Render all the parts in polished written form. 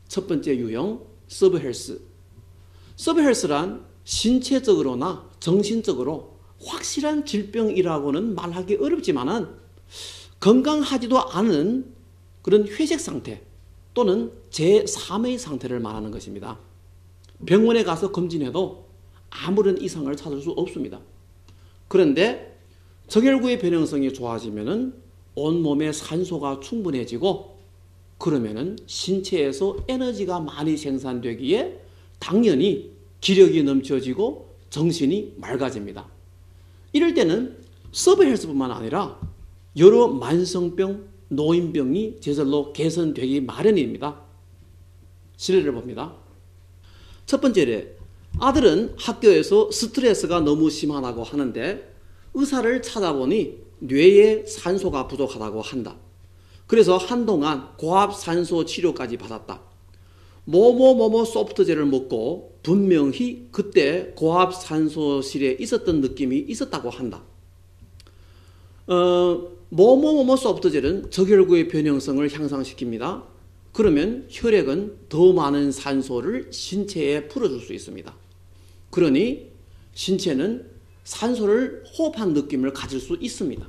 첫 번째 유형, 서브헬스. 서브헬스란 신체적으로나 정신적으로 확실한 질병이라고는 말하기 어렵지만은 건강하지도 않은 그런 회색 상태 또는 제3의 상태를 말하는 것입니다. 병원에 가서 검진해도 아무런 이상을 찾을 수 없습니다. 그런데 정혈구의 변형성이 좋아지면은 온몸에 산소가 충분해지고 그러면은 신체에서 에너지가 많이 생산되기에 당연히 기력이 넘쳐지고 정신이 맑아집니다. 이럴 때는 서브헬스뿐만 아니라 여러 만성병, 노인병이 저절로 개선되기 마련입니다. 실례를 봅니다. 첫 번째로 아들은 학교에서 스트레스가 너무 심하다고 하는데 의사를 찾아보니 뇌에 산소가 부족하다고 한다. 그래서 한동안 고압산소 치료까지 받았다. 뭐뭐뭐뭐 소프트젤을 먹고 분명히 그때 고압산소실에 있었던 느낌이 있었다고 한다. 뭐뭐뭐뭐 소프트젤은 적혈구의 변형성을 향상시킵니다. 그러면 혈액은 더 많은 산소를 신체에 풀어줄 수 있습니다. 그러니 신체는 산소를 호흡한 느낌을 가질 수 있습니다.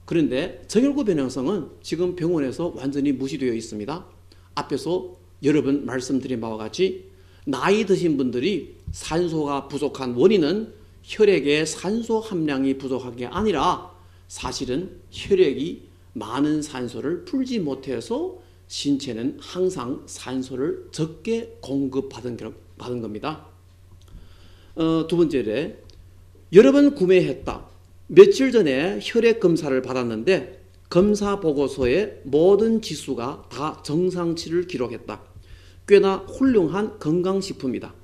그런데 정혈구 변형성은 지금 병원에서 완전히 무시되어 있습니다. 앞에서 여러 번 말씀드린 바와 같이 나이 드신 분들이 산소가 부족한 원인은 혈액의 산소 함량이 부족한 게 아니라 사실은 혈액이 많은 산소를 풀지 못해서 신체는 항상 산소를 적게 공급받은 겁니다. 두 번째로 여러 번 구매했다. 며칠 전에 혈액 검사를 받았는데 검사 보고서에 모든 지수가 다 정상치를 기록했다. 꽤나 훌륭한 건강식품이다.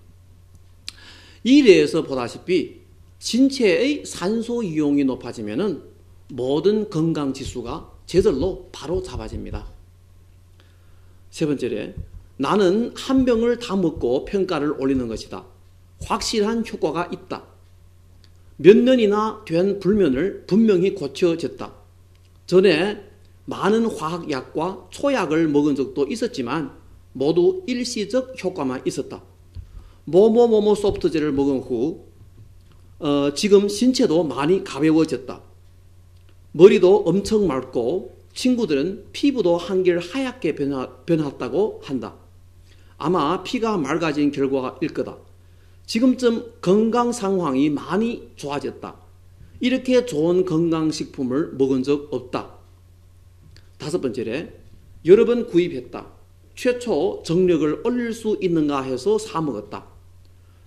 이例에서 보다시피 신체의 산소 이용이 높아지면 모든 건강지수가 저절로 바로 잡아집니다. 세 번째로 나는 한 병을 다 먹고 평가를 올리는 것이다. 확실한 효과가 있다. 몇 년이나 된 불면을 분명히 고쳐졌다. 전에 많은 화학약과 초약을 먹은 적도 있었지만 모두 일시적 효과만 있었다. 뭐뭐뭐뭐 소프트젤을 먹은 후 지금 신체도 많이 가벼워졌다. 머리도 엄청 맑고 친구들은 피부도 한결 하얗게 변했다고 한다. 아마 피가 맑아진 결과일 거다. 지금쯤 건강 상황이 많이 좋아졌다. 이렇게 좋은 건강식품을 먹은 적 없다. 다섯 번째로 여러 번 구입했다. 최초 정력을 올릴 수 있는가 해서 사 먹었다.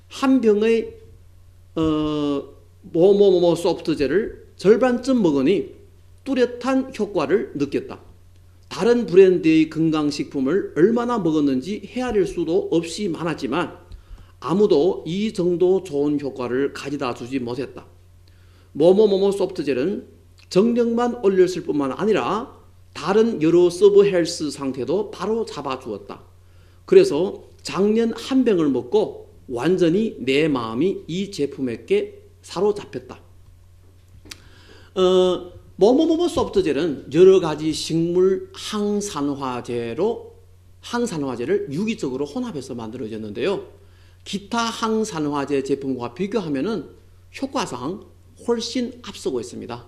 한 병의 뭐뭐뭐뭐 소프트젤을 절반쯤 먹으니 뚜렷한 효과를 느꼈다. 다른 브랜드의 건강식품을 얼마나 먹었는지 헤아릴 수도 없이 많았지만 아무도 이 정도 좋은 효과를 가져다 주지 못했다. 뭐뭐뭐뭐 소프트젤은 정력만 올렸을 뿐만 아니라 다른 여러 서브헬스 상태도 바로 잡아주었다. 그래서 작년 한 병을 먹고 완전히 내 마음이 이 제품에게 사로잡혔다. 뭐뭐뭐뭐 소프트젤은 여러 가지 식물 항산화제를 유기적으로 혼합해서 만들어졌는데요. 기타 항산화제 제품과 비교하면 효과상 훨씬 앞서고 있습니다.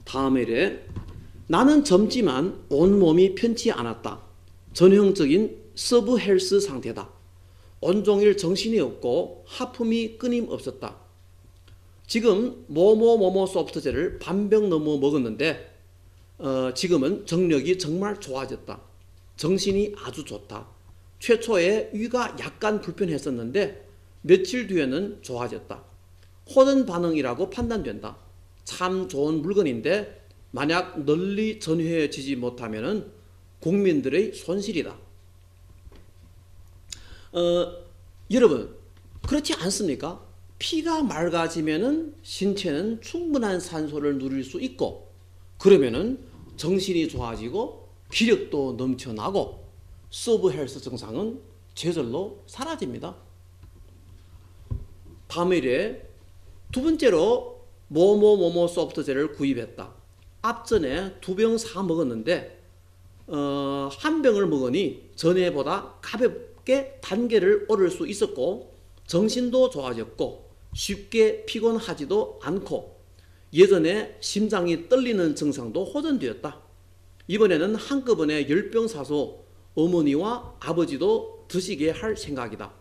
다음에 이래 나는 젊지만 온몸이 편치 않았다. 전형적인 서브헬스 상태다. 온종일 정신이 없고 하품이 끊임없었다. 지금 뭐뭐뭐뭐 소프트젤을 반병 넘어 먹었는데 지금은 정력이 정말 좋아졌다. 정신이 아주 좋다. 최초에 위가 약간 불편했었는데 며칠 뒤에는 좋아졌다. 호전 반응이라고 판단된다. 참 좋은 물건인데 만약 널리 전해지지 못하면 국민들의 손실이다. 여러분 그렇지 않습니까? 피가 맑아지면 신체는 충분한 산소를 누릴 수 있고 그러면 정신이 좋아지고 기력도 넘쳐나고 서브헬스 증상은 저절로 사라집니다. 다음 일에 두 번째로 뭐뭐뭐뭐 소프트젤을 구입했다. 앞전에 2병 사 먹었는데 한 병을 먹으니 전에보다 가볍게 단계를 오를 수 있었고 정신도 좋아졌고 쉽게 피곤하지도 않고 예전에 심장이 떨리는 증상도 호전되었다. 이번에는 한꺼번에 10병 사서 어머니와 아버지도 드시게 할 생각이다.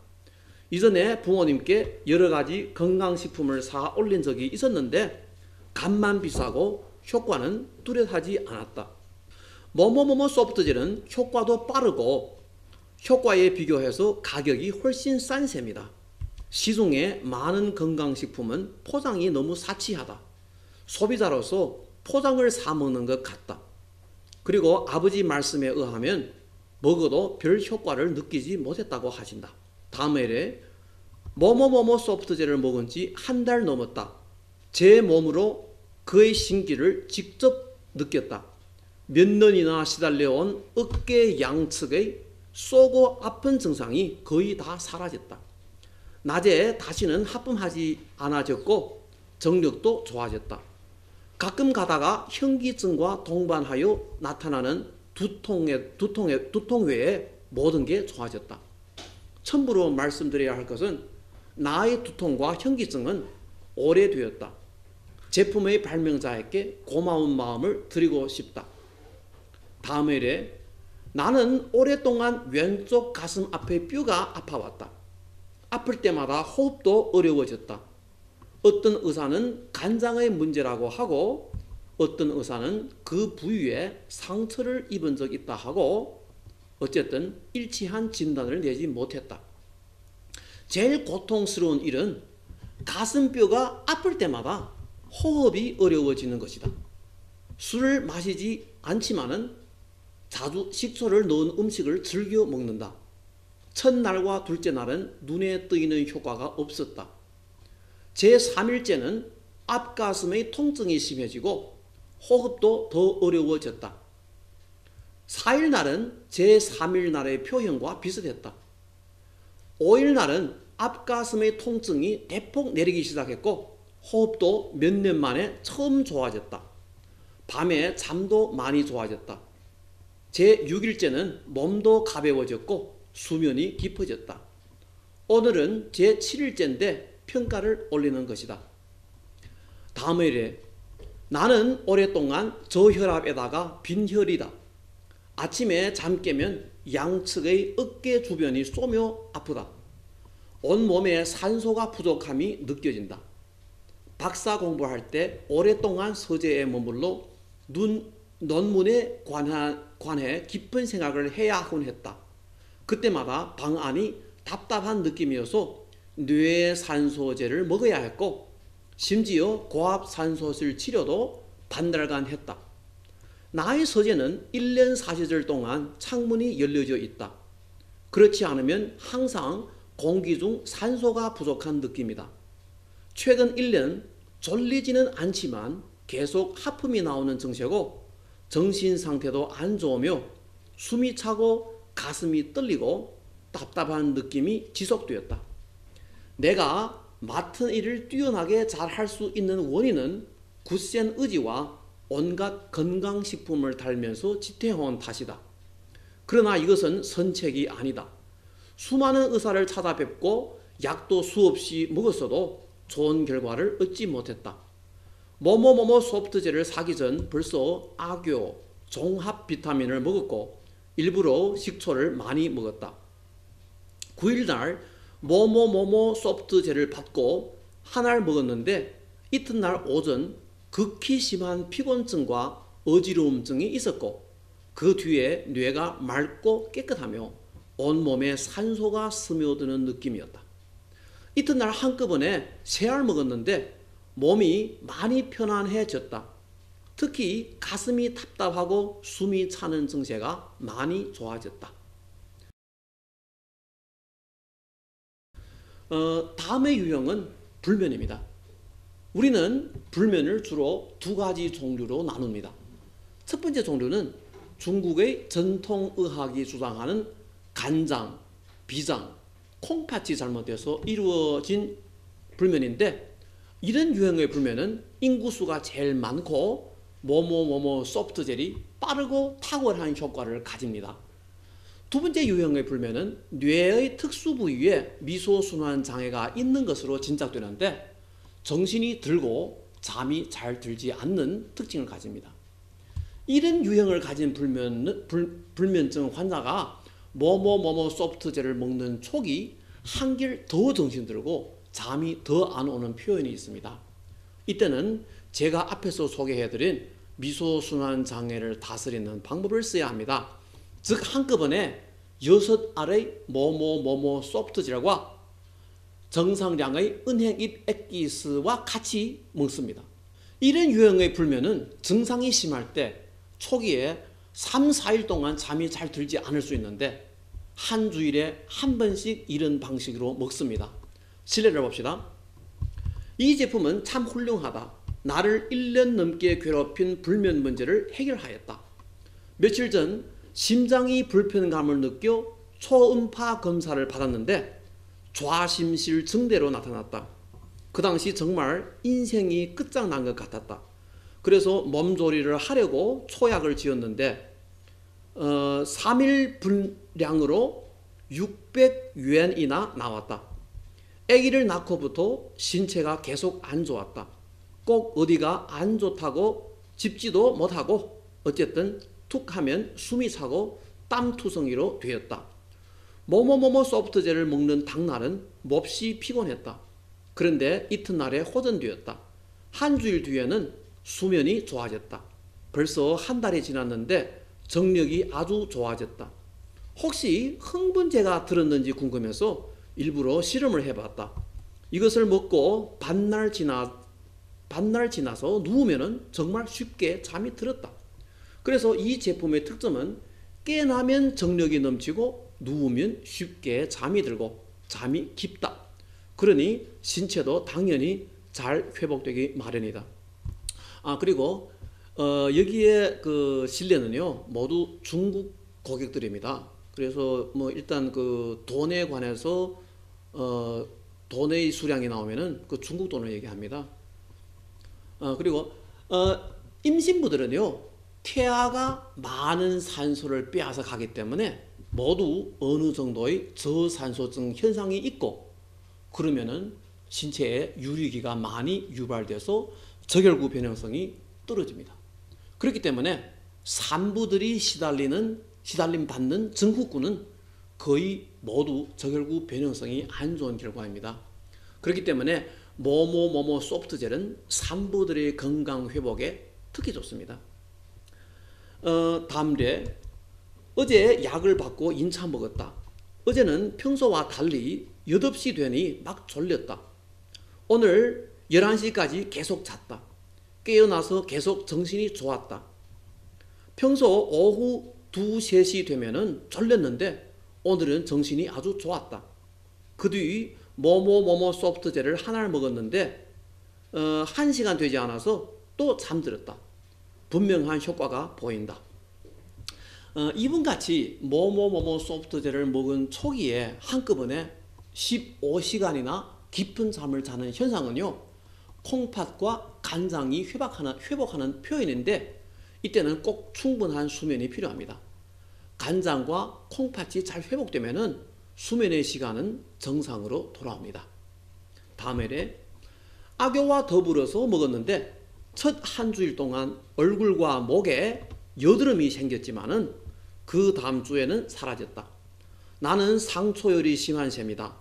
이전에 부모님께 여러 가지 건강식품을 사 올린 적이 있었는데 값만 비싸고 효과는 뚜렷하지 않았다. 뭐뭐뭐뭐 소프트젤은 효과도 빠르고 효과에 비교해서 가격이 훨씬 싼 셈이다. 시중에 많은 건강식품은 포장이 너무 사치하다. 소비자로서 포장을 사 먹는 것 같다. 그리고 아버지 말씀에 의하면 먹어도 별 효과를 느끼지 못했다고 하신다. 다음 일에 뭐뭐뭐뭐 소프트젤을 먹은 지 한 달 넘었다. 제 몸으로 그의 신기를 직접 느꼈다. 몇 년이나 시달려온 어깨 양측의 쏘고 아픈 증상이 거의 다 사라졌다. 낮에 다시는 하품하지 않아졌고 정력도 좋아졌다. 가끔 가다가 현기증과 동반하여 나타나는 두통 외에 모든 게 좋아졌다. 첨부로 말씀드려야 할 것은 나의 두통과 현기증은 오래되었다. 제품의 발명자에게 고마운 마음을 드리고 싶다. 다음 일에 나는 오랫동안 왼쪽 가슴 앞의 뼈가 아파왔다. 아플 때마다 호흡도 어려워졌다. 어떤 의사는 간장의 문제라고 하고 어떤 의사는 그 부위에 상처를 입은 적 있다 하고 어쨌든 일치한 진단을 내지 못했다. 제일 고통스러운 일은 가슴뼈가 아플 때마다 호흡이 어려워지는 것이다. 술을 마시지 않지만은 자주 식초를 넣은 음식을 즐겨 먹는다. 첫날과 둘째 날은 눈에 뜨이는 효과가 없었다. 제3일째는 앞가슴의 통증이 심해지고 호흡도 더 어려워졌다. 4일 날은 제3일 날의 표현과 비슷했다. 5일 날은 앞가슴의 통증이 대폭 내리기 시작했고 호흡도 몇 년 만에 처음 좋아졌다. 밤에 잠도 많이 좋아졌다. 제6일째는 몸도 가벼워졌고 수면이 깊어졌다. 오늘은 제7일째인데 평가를 올리는 것이다. 다음 일에 나는 오랫동안 저혈압에다가 빈혈이다. 아침에 잠 깨면 양측의 어깨 주변이 쏘며 아프다. 온몸에 산소가 부족함이 느껴진다. 박사 공부할 때 오랫동안 서재에 머물러 논문에 관해 깊은 생각을 해야 하곤 했다. 그때마다 방 안이 답답한 느낌이어서 뇌산소제를 먹어야 했고 심지어 고압산소술 치료도 반달간 했다. 나의 서재는 1년 사시절 동안 창문이 열려져 있다. 그렇지 않으면 항상 공기 중 산소가 부족한 느낌이다. 최근 1년 졸리지는 않지만 계속 하품이 나오는 증세고 정신 상태도 안 좋으며 숨이 차고 가슴이 떨리고 답답한 느낌이 지속되었다. 내가 맡은 일을 뛰어나게 잘 할 수 있는 원인은 굳센 의지와 온갖 건강식품을 달면서 지켜온 탓이다. 그러나 이것은 선책이 아니다. 수많은 의사를 찾아뵙고 약도 수없이 먹었어도 좋은 결과를 얻지 못했다. 뭐뭐뭐뭐 소프트젤을 사기 전 벌써 악교, 종합 비타민을 먹었고 일부러 식초를 많이 먹었다. 9일날 뭐뭐뭐뭐 소프트젤을 받고 한 알 먹었는데 이튿날 오전 극히 심한 피곤증과 어지러움증이 있었고 그 뒤에 뇌가 맑고 깨끗하며 온몸에 산소가 스며드는 느낌이었다. 이튿날 한꺼번에 세 알 먹었는데 몸이 많이 편안해졌다. 특히 가슴이 답답하고 숨이 차는 증세가 많이 좋아졌다. 다음의 유형은 불면입니다. 우리는 불면을 주로 두 가지 종류로 나눕니다. 첫 번째 종류는 중국의 전통의학이 주장하는 간장, 비장, 콩팥이 잘못돼서 이루어진 불면인데 이런 유형의 불면은 인구수가 제일 많고 뭐뭐뭐뭐 소프트젤이 빠르고 탁월한 효과를 가집니다. 두 번째 유형의 불면은 뇌의 특수 부위에 미소순환 장애가 있는 것으로 짐작되는데 정신이 들고 잠이 잘 들지 않는 특징을 가집니다. 이런 유형을 가진 불면증 환자가 뭐뭐뭐뭐 소프트젤을 먹는 촉이 한결 더 정신들고 잠이 더 안 오는 표현이 있습니다. 이때는 제가 앞에서 소개해드린 미소순환 장애를 다스리는 방법을 써야 합니다. 즉 한꺼번에 6알의 뭐뭐뭐뭐 소프트젤과 정상량의 은행잎 액기스와 같이 먹습니다. 이런 유형의 불면은 증상이 심할 때 초기에 3, 4일 동안 잠이 잘 들지 않을 수 있는데 한 주일에 한 번씩 이런 방식으로 먹습니다. 실례를 봅시다. 이 제품은 참 훌륭하다. 나를 1년 넘게 괴롭힌 불면 문제를 해결하였다. 며칠 전 심장이 불편감을 느껴 초음파 검사를 받았는데 좌심실 증대로 나타났다. 그 당시 정말 인생이 끝장난 것 같았다. 그래서 몸조리를 하려고 초약을 지었는데 3일 분량으로 600유엔이나 나왔다. 아기를 낳고부터 신체가 계속 안 좋았다. 꼭 어디가 안 좋다고 짚지도 못하고 어쨌든 툭 하면 숨이 차고 땀투성이로 되었다. 뭐뭐뭐뭐 소프트젤을 먹는 당날은 몹시 피곤했다. 그런데 이튿날에 호전되었다. 한 주일 뒤에는 수면이 좋아졌다. 벌써 한 달이 지났는데 정력이 아주 좋아졌다. 혹시 흥분제가 들었는지 궁금해서 일부러 실험을 해봤다. 이것을 먹고 반날 지나서 누우면 정말 쉽게 잠이 들었다. 그래서 이 제품의 특점은 깨나면 정력이 넘치고 누우면 쉽게 잠이 들고 잠이 깊다. 그러니 신체도 당연히 잘 회복되기 마련이다. 그리고 여기에 그 실내는요 모두 중국 고객들입니다. 그래서 뭐 일단 그 돈에 관해서 돈의 수량이 나오면은 그 중국 돈을 얘기합니다. 그리고 임신부들은요 태아가 많은 산소를 빼앗아 가기 때문에 모두 어느 정도의 저산소증 현상이 있고 그러면은 신체에 유리기가 많이 유발돼서 저결구 변형성이 떨어집니다. 그렇기 때문에 산부들이 시달림 받는 증후군은 거의 모두 저결구 변형성이 안 좋은 결과입니다. 그렇기 때문에 뭐뭐뭐뭐 소프트젤은 산부들의 건강 회복에 특히 좋습니다. 다음에 어제 약을 받고 인차 먹었다. 어제는 평소와 달리 8시 되니 막 졸렸다. 오늘 11시까지 계속 잤다. 깨어나서 계속 정신이 좋았다. 평소 오후 2, 3시 되면은 졸렸는데 오늘은 정신이 아주 좋았다. 그 뒤 뭐뭐뭐뭐 소프트젤을 하나를 먹었는데 1시간 되지 않아서 또 잠들었다. 분명한 효과가 보인다. 이분같이 뭐뭐뭐뭐 소프트젤을 먹은 초기에 한꺼번에 15시간이나 깊은 잠을 자는 현상은요 콩팥과 간장이 회복하는 표현인데 이때는 꼭 충분한 수면이 필요합니다. 간장과 콩팥이 잘 회복되면은 수면의 시간은 정상으로 돌아옵니다. 다음에 악교와 더불어서 먹었는데 첫 한 주일 동안 얼굴과 목에 여드름이 생겼지만은 그 다음 주에는 사라졌다. 나는 상초열이 심한 셈이다.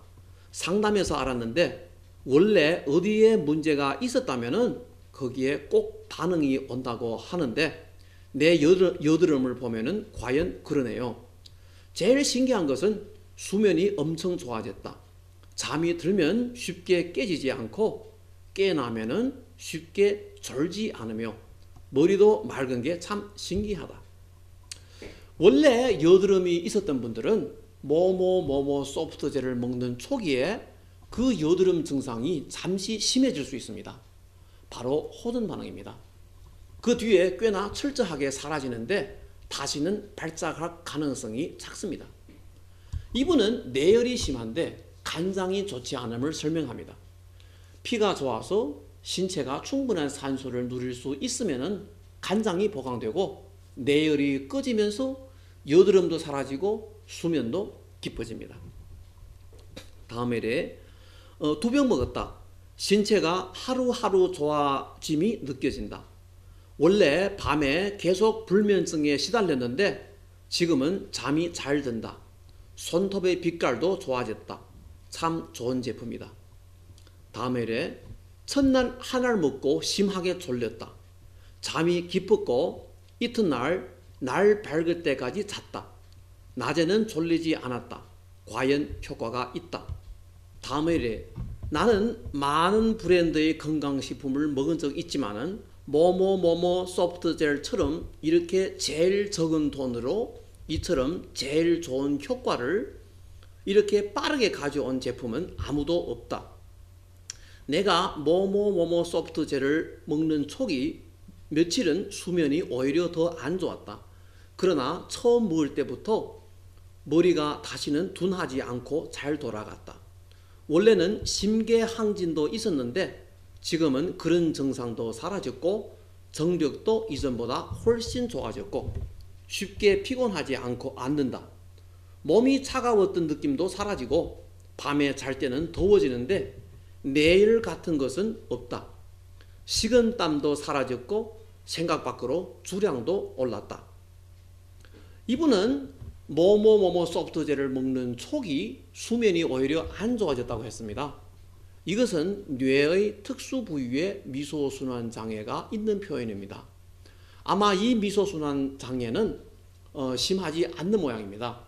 상담해서 알았는데 원래 어디에 문제가 있었다면은 거기에 꼭 반응이 온다고 하는데 내 여드름을 보면은 과연 그러네요. 제일 신기한 것은 수면이 엄청 좋아졌다. 잠이 들면 쉽게 깨지지 않고 깨나면은 쉽게 졸지 않으며 머리도 맑은 게 참 신기하다. 원래 여드름이 있었던 분들은 뭐뭐뭐뭐 소프트젤을 먹는 초기에 그 여드름 증상이 잠시 심해질 수 있습니다. 바로 호전 반응입니다. 그 뒤에 꽤나 철저하게 사라지는데 다시는 발작할 가능성이 작습니다. 이분은 뇌열이 심한데 간장이 좋지 않음을 설명합니다. 피가 좋아서 신체가 충분한 산소를 누릴 수 있으면 간장이 보강되고 내열이 꺼지면서 여드름도 사라지고 수면도 깊어집니다. 다음 일에 2병 먹었다. 신체가 하루하루 좋아짐이 느껴진다. 원래 밤에 계속 불면증에 시달렸는데 지금은 잠이 잘 든다. 손톱의 빛깔도 좋아졌다. 참 좋은 제품이다. 다음 일에 첫날 하나를 먹고 심하게 졸렸다. 잠이 깊었고 이튿날 날 밝을 때까지 잤다. 낮에는 졸리지 않았다. 과연 효과가 있다. 다음 일에 나는 많은 브랜드의 건강식품을 먹은 적 있지만은 뭐뭐뭐뭐 소프트젤처럼 이렇게 제일 적은 돈으로 이처럼 제일 좋은 효과를 이렇게 빠르게 가져온 제품은 아무도 없다. 내가 뭐뭐뭐뭐 소프트젤을 먹는 초기 며칠은 수면이 오히려 더 안 좋았다. 그러나 처음 먹을 때부터 머리가 다시는 둔하지 않고 잘 돌아갔다. 원래는 심계항진도 있었는데 지금은 그런 증상도 사라졌고 정력도 이전보다 훨씬 좋아졌고 쉽게 피곤하지 않는다. 몸이 차가웠던 느낌도 사라지고 밤에 잘 때는 더워지는데 내일 같은 것은 없다. 식은땀도 사라졌고 생각 밖으로 주량도 올랐다. 이분은 뭐뭐뭐뭐 소프트젤을 먹는 초기 수면이 오히려 안 좋아졌다고 했습니다. 이것은 뇌의 특수 부위에 미소순환 장애가 있는 표현입니다. 아마 이 미소순환 장애는 심하지 않는 모양입니다.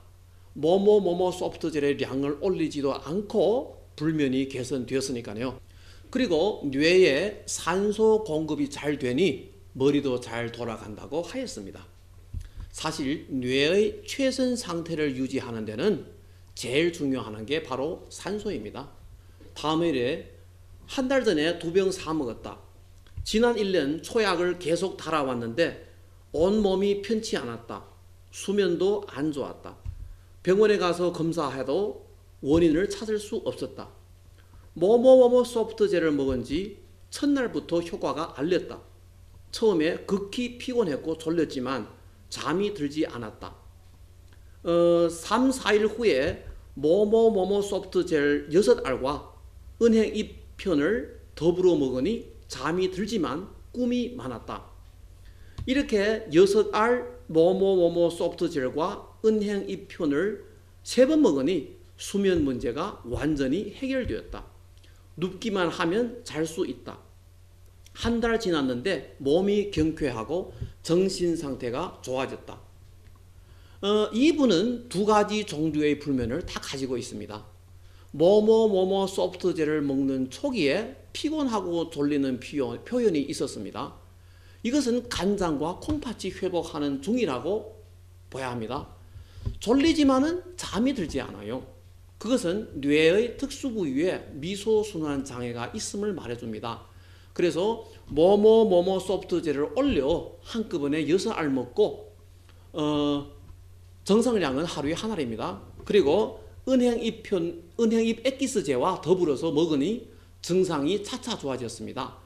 뭐뭐뭐뭐 소프트젤의 량을 올리지도 않고 불면이 개선되었으니까요. 그리고 뇌에 산소 공급이 잘 되니 머리도 잘 돌아간다고 하였습니다. 사실 뇌의 최선 상태를 유지하는 데는 제일 중요한 게 바로 산소입니다. 다음 일에 한 달 전에 2병 사 먹었다. 지난 1년 초약을 계속 달아왔는데 온몸이 편치 않았다. 수면도 안 좋았다. 병원에 가서 검사해도 원인을 찾을 수 없었다. 뭐뭐뭐뭐 소프트젤을 먹은 지 첫날부터 효과가 알렸다. 처음에 극히 피곤했고 졸렸지만 잠이 들지 않았다. 3, 4일 후에 뭐뭐뭐뭐 소프트젤 6알과 은행 잎편을 더불어 먹으니 잠이 들지만 꿈이 많았다. 이렇게 6알 뭐뭐뭐뭐 소프트젤과 은행 잎편을 3번 먹으니 수면 문제가 완전히 해결되었다. 눕기만 하면 잘 수 있다. 한 달 지났는데 몸이 경쾌하고 정신 상태가 좋아졌다. 이분은 2가지 종류의 불면을 다 가지고 있습니다. 뭐뭐뭐뭐 소프트젤을 먹는 초기에 피곤하고 졸리는 표현이 있었습니다. 이것은 간장과 콩팥이 회복하는 중이라고 봐야 합니다. 졸리지만은 잠이 들지 않아요. 그것은 뇌의 특수 부위에 미소순환 장애가 있음을 말해줍니다. 그래서 뭐뭐뭐뭐 소프트젤을 올려 한꺼번에 6알 먹고 정상량은 하루에 하나입니다. 그리고 은행잎 엑기스제와 더불어서 먹으니 증상이 차차 좋아졌습니다.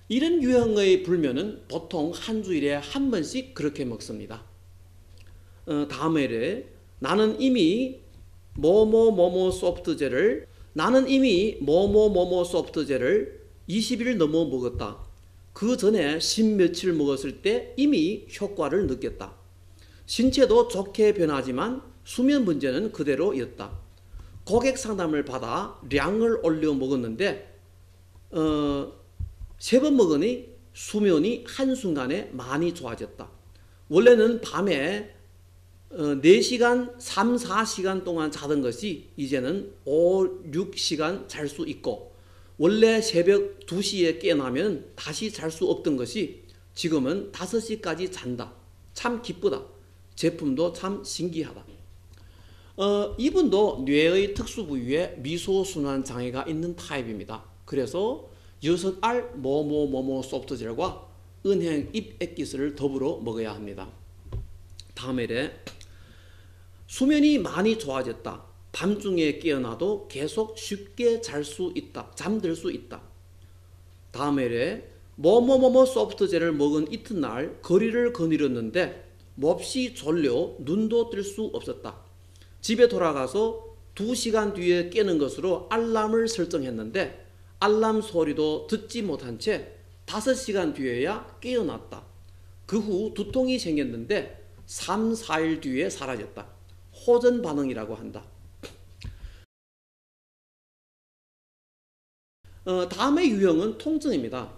이런 유형의 불면은 보통 한 주일에 한 번씩 그렇게 먹습니다. 다음 회에 나는 이미 뭐뭐뭐뭐 소프트젤을 20일 넘어 먹었다. 그 전에 10며칠 먹었을 때 이미 효과를 느꼈다. 신체도 좋게 변하지만 수면 문제는 그대로였다. 고객 상담을 받아 량을 올려 먹었는데 3번 먹으니 수면이 한순간에 많이 좋아졌다. 원래는 밤에 4시간, 3, 4시간 동안 자던 것이 이제는 5, 6시간 잘 수 있고 원래 새벽 2시에 깨어나면 다시 잘 수 없던 것이 지금은 5시까지 잔다. 참 기쁘다. 제품도 참 신기하다. 이분도 뇌의 특수 부위에 미소순환 장애가 있는 타입입니다. 그래서 6알 뭐뭐뭐뭐 소프트젤과 은행 잎 엑기스를 더불어 먹어야 합니다. 다음 일에 수면이 많이 좋아졌다. 밤중에 깨어나도 계속 쉽게 잘 수 있다. 잠들 수 있다. 다음 일에 뭐뭐뭐뭐 소프트젤을 먹은 이튿날 거리를 거닐었는데 몹시 졸려 눈도 뜰 수 없었다. 집에 돌아가서 2시간 뒤에 깨는 것으로 알람을 설정했는데 알람 소리도 듣지 못한 채 5시간 뒤에야 깨어났다. 그 후 두통이 생겼는데 3, 4일 뒤에 사라졌다. 호전 반응이라고 한다. 다음의 유형은 통증입니다.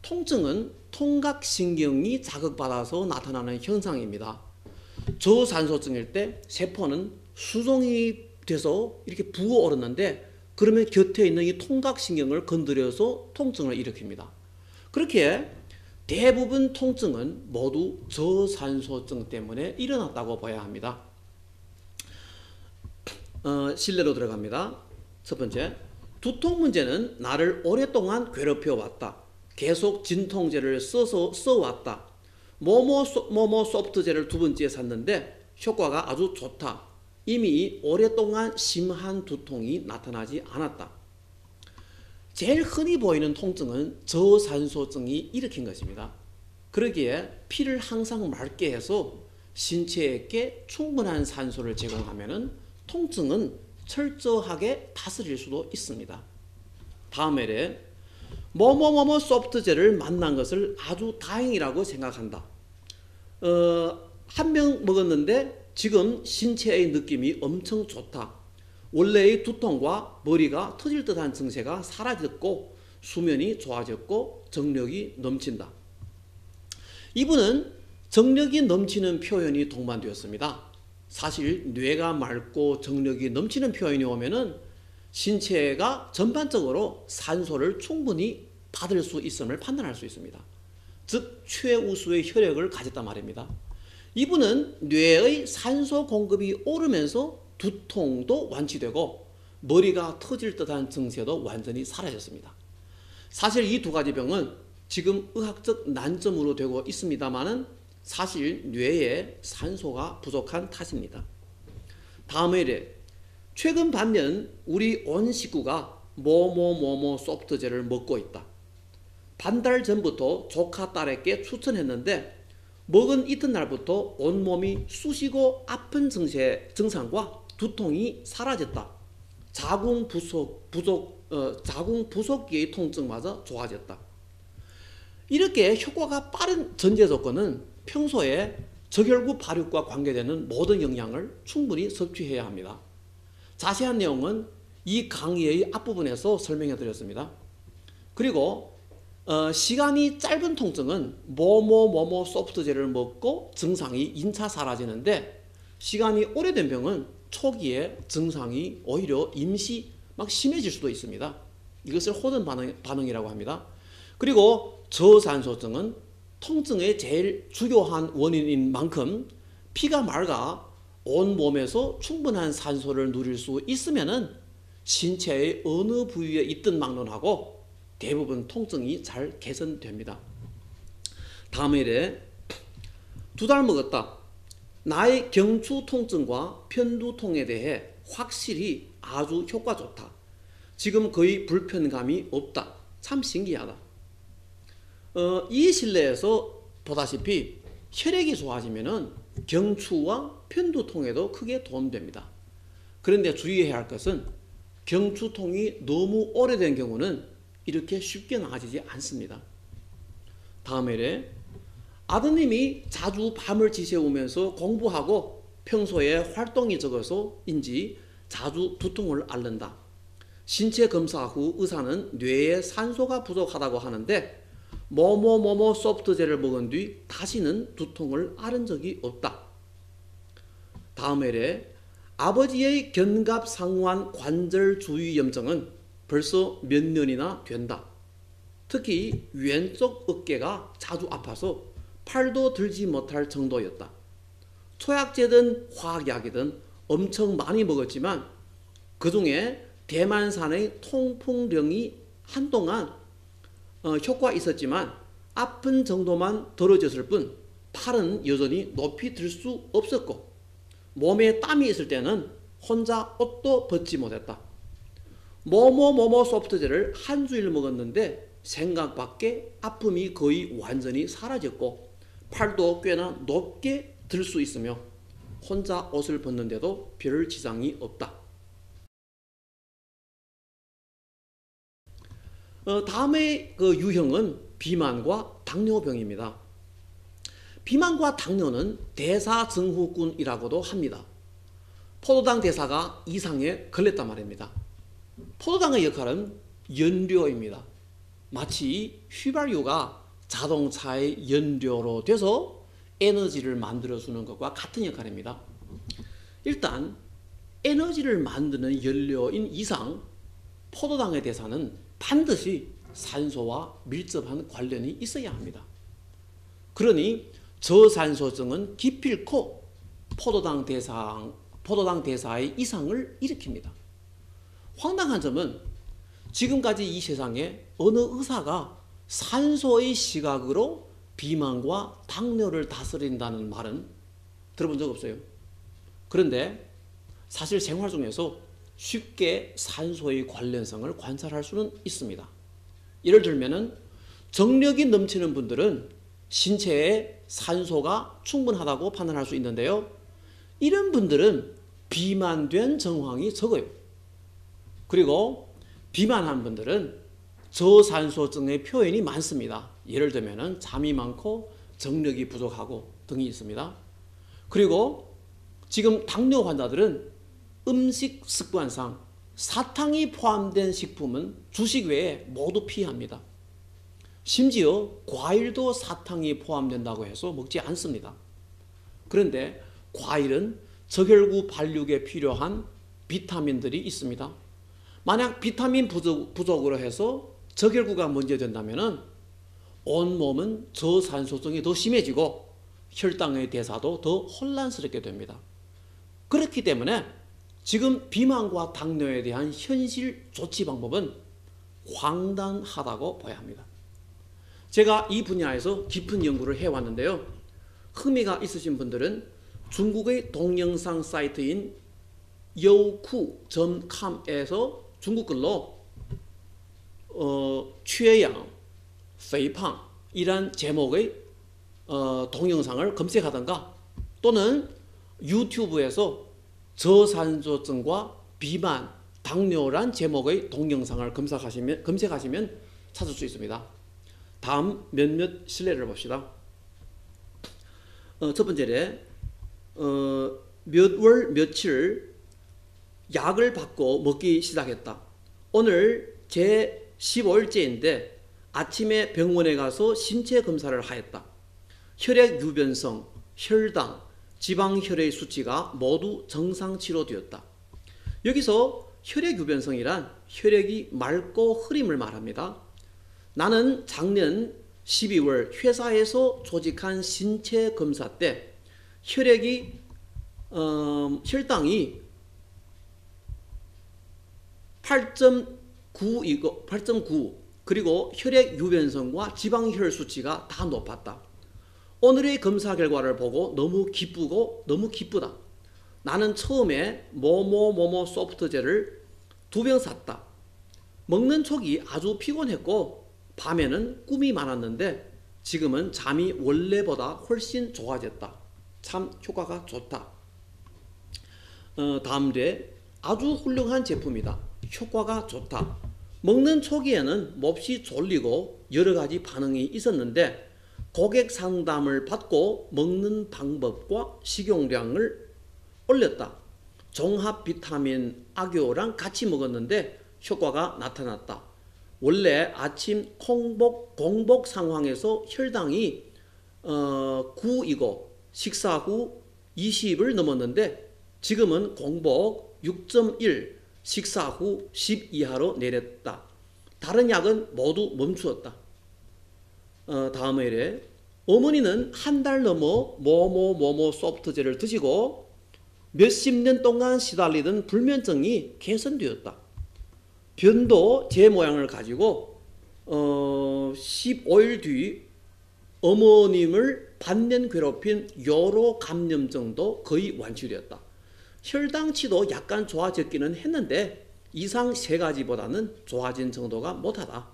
통증은 통각신경이 자극받아서 나타나는 현상입니다. 저산소증일 때 세포는 수종이 돼서 이렇게 부어오르는데 그러면 곁에 있는 이 통각신경을 건드려서 통증을 일으킵니다. 그렇게 대부분 통증은 모두 저산소증 때문에 일어났다고 봐야 합니다. 실내로 들어갑니다. 첫 번째, 두통 문제는 나를 오랫동안 괴롭혀 왔다. 계속 진통제를 써왔다. 뭐뭐 소프트젤을 2번째에 샀는데 효과가 아주 좋다. 이미 오랫동안 심한 두통이 나타나지 않았다. 제일 흔히 보이는 통증은 저산소증이 일으킨 것입니다. 그러기에 피를 항상 맑게 해서 신체에게 충분한 산소를 제공하면 통증은 철저하게 다스릴 수도 있습니다. 다음 예래, 뭐뭐뭐뭐 소프트젤을 만난 것을 아주 다행이라고 생각한다. 한 병 먹었는데 지금 신체의 느낌이 엄청 좋다. 원래의 두통과 머리가 터질 듯한 증세가 사라졌고 수면이 좋아졌고 정력이 넘친다. 이분은 정력이 넘치는 표현이 동반되었습니다. 사실 뇌가 맑고 정력이 넘치는 표현이 오면은 신체가 전반적으로 산소를 충분히 받을 수 있음을 판단할 수 있습니다. 즉 최우수의 혈액을 가졌단 말입니다. 이분은 뇌의 산소 공급이 오르면서 두통도 완치되고 머리가 터질 듯한 증세도 완전히 사라졌습니다. 사실 이 2가지 병은 지금 의학적 난점으로 되고 있습니다만은 사실 뇌에 산소가 부족한 탓입니다. 다음 이래, 최근 반년 우리 온 식구가 뭐뭐뭐뭐 소프트젤을 먹고 있다. 반달 전부터 조카 딸에게 추천했는데 먹은 이튿날부터 온몸이 쑤시고 아픈 증상과 두통이 사라졌다. 자궁 부속기의 통증마저 좋아졌다. 이렇게 효과가 빠른 전제 조건은 평소에 저혈구 발육과 관계되는 모든 영양을 충분히 섭취해야 합니다. 자세한 내용은 이 강의의 앞부분에서 설명해 드렸습니다. 그리고 시간이 짧은 통증은 뭐뭐뭐뭐 소프트젤을 먹고 증상이 2차 사라지는데 시간이 오래된 병은 초기에 증상이 오히려 임시 막 심해질 수도 있습니다. 이것을 호전 반응이라고 합니다. 그리고 저산소증은 통증의 제일 주요한 원인인 만큼 피가 맑아 온몸에서 충분한 산소를 누릴 수 있으면은 신체의 어느 부위에 있든 막론하고 대부분 통증이 잘 개선됩니다. 다음 일에 2달 먹었다. 나의 경추 통증과 편두통에 대해 확실히 아주 효과 좋다. 지금 거의 불편감이 없다. 참 신기하다. 이 실내에서 보다시피 혈액이 좋아지면은 경추와 편두통에도 크게 도움됩니다. 그런데 주의해야 할 것은 경추통이 너무 오래된 경우는 이렇게 쉽게 나아지지 않습니다. 다음 회에 아드님이 자주 밤을 지새우면서 공부하고 평소에 활동이 적어서인지 자주 두통을 앓는다. 신체 검사 후 의사는 뇌에 산소가 부족하다고 하는데 뭐뭐뭐뭐 소프트젤을 먹은 뒤 다시는 두통을 앓은 적이 없다. 다음 회에 아버지의 견갑상완 관절 주위 염증은 벌써 몇 년이나 된다. 특히 왼쪽 어깨가 자주 아파서 팔도 들지 못할 정도였다. 초약제든 화학약이든 엄청 많이 먹었지만 그중에 대만산의 통풍령이 한동안 효과 있었지만 아픈 정도만 덜어졌을 뿐 팔은 여전히 높이 들 수 없었고 몸에 땀이 있을 때는 혼자 옷도 벗지 못했다. 뭐뭐뭐뭐 소프트젤을 한 주일 먹었는데 생각 밖에 아픔이 거의 완전히 사라졌고 팔도 꽤나 높게 들 수 있으며 혼자 옷을 벗는데도 별 지장이 없다. 다음의 그 유형은 비만과 당뇨병입니다. 비만과 당뇨는 대사증후군이라고도 합니다. 포도당 대사가 이상에 걸렸단 말입니다. 포도당의 역할은 연료입니다. 마치 휘발유가 자동차의 연료로 돼서 에너지를 만들어주는 것과 같은 역할입니다. 일단 에너지를 만드는 연료인 이상 포도당의 대사는 반드시 산소와 밀접한 관련이 있어야 합니다. 그러니 저산소증은 기필코 포도당 대사의 이상을 일으킵니다. 황당한 점은 지금까지 이 세상에 어느 의사가 산소의 시각으로 비만과 당뇨를 다스린다는 말은 들어본 적 없어요. 그런데 사실 생활 중에서 쉽게 산소의 관련성을 관찰할 수는 있습니다. 예를 들면은 정력이 넘치는 분들은 신체에 산소가 충분하다고 판단할 수 있는데요. 이런 분들은 비만된 정황이 적어요. 그리고 비만한 분들은 저산소증의 표현이 많습니다. 예를 들면 잠이 많고 정력이 부족하고 등이 있습니다. 그리고 지금 당뇨 환자들은 음식 습관상 사탕이 포함된 식품은 주식 외에 모두 피합니다. 심지어 과일도 사탕이 포함된다고 해서 먹지 않습니다. 그런데 과일은 적혈구 발육에 필요한 비타민들이 있습니다. 만약 비타민 부족으로 해서 적혈구가 문제된다면 온몸은 저산소증이 더 심해지고 혈당의 대사도 더 혼란스럽게 됩니다. 그렇기 때문에 지금 비만과 당뇨에 대한 현실 조치 방법은 황당하다고 봐야 합니다. 제가 이 분야에서 깊은 연구를 해왔는데요. 흥미가 있으신 분들은 중국의 동영상 사이트인 youku.com에서 중국 글로 취해양, 페이팡 이란 제목의 동영상을 검색하던가 또는 유튜브에서 저산소증과 비만, 당뇨란 제목의 동영상을 검색하시면 찾을 수 있습니다. 다음 몇몇 실례를 봅시다. 첫 번째에 몇 월 며칠 약을 받고 먹기 시작했다. 오늘 제 15일째인데 아침에 병원에 가서 신체 검사를 하였다. 혈액 유변성, 혈당, 지방혈의 수치가 모두 정상치로 되었다. 여기서 혈액 유변성이란 혈액이 맑고 흐림을 말합니다. 나는 작년 12월 회사에서 조직한 신체 검사 때 혈당이 8.9 그리고 혈액 유변성과 지방혈 수치가 다 높았다. 오늘의 검사 결과를 보고 너무 기쁘고 너무 기쁘다. 나는 처음에 뭐뭐뭐뭐 소프트젤을 2병 샀다. 먹는 촉이 아주 피곤했고 밤에는 꿈이 많았는데 지금은 잠이 원래보다 훨씬 좋아졌다. 참 효과가 좋다. 다음에 아주 훌륭한 제품이다. 효과가 좋다. 먹는 초기에는 몹시 졸리고 여러 가지 반응이 있었는데 고객 상담을 받고 먹는 방법과 식용량을 올렸다. 종합 비타민 악효랑 같이 먹었는데 효과가 나타났다. 원래 아침 공복 상황에서 혈당이 9이고 식사 후 20을 넘었는데 지금은 공복 6.1, 식사 후 10 이하로 내렸다. 다른 약은 모두 멈추었다. 다음에 이래 어머니는 한 달 넘어 뭐뭐뭐뭐 소프트젤을 드시고 몇십 년 동안 시달리던 불면증이 개선되었다. 변도 제 모양을 가지고 15일 뒤 어머님을 반년 괴롭힌 요로 감염증도 거의 완치되었다. 혈당치도 약간 좋아졌기는 했는데 이상 3가지보다는 좋아진 정도가 못하다.